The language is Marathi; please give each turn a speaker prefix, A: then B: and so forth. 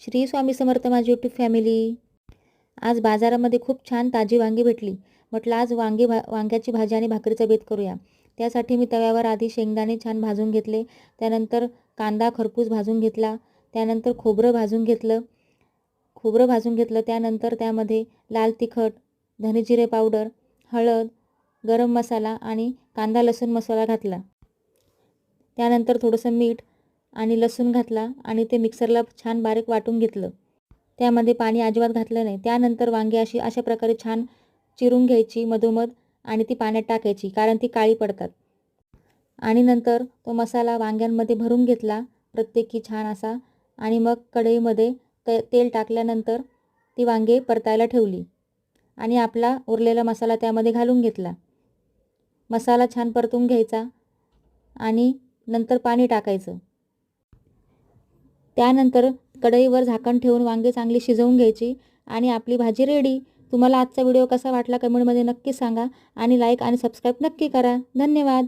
A: श्री स्वामी समर्थ माझी यूट्यूब फॅमिली। आज बाजारामध्ये खूप छान ताजी वांगी भेटली। म्हटलं आज वांग्याची भाजी आणि भाकरीचा बेत करूया। त्यासाठी मी तव्यावर आधी शेंगदाणे छान भाजून घेतले, त्यानंतर कांदा खरपूस भाजून घेतला, त्यानंतर खोबरं भाजून घेतलं, त्यानंतर त्यामध्ये लाल तिखट, धने जिरे पावडर, हळद, गरम मसाला आणि कांदा लसूण मसाला घातला। त्यानंतर थोडंसं मीठ आणि लसूण घातला आणि ते मिक्सरला छान बारीक वाटून घेतलं। त्यामध्ये पाणी अजिबात घातलं नाही। त्यानंतर वांगी अशा प्रकारे छान चिरून घ्यायची मधोमध आणि ती पाण्यात टाकायची, कारण ती काळी पडतात। आणि नंतर तो मसाला वांग्यांमध्ये भरून घेतला प्रत्येकी छान असा, आणि मग कढईमध्ये तेल टाकल्यानंतर ती वांगे परतायला ठेवली आणि आपला उरलेला मसाला त्यामध्ये घालून घेतला। मसाला छान परतून घ्यायचा आणि नंतर पाणी टाकायचं। त्यानंतर कढईवर झाकण ठेवून वांगे चांगली शिजवून घ्यायची आणि आपली भाजी रेडी। तुम्हाला आजचा व्हिडिओ कसा वाटला कमेंटमध्ये नक्की सांगा आणि लाईक आणि सबस्क्राईब नक्की करा। धन्यवाद।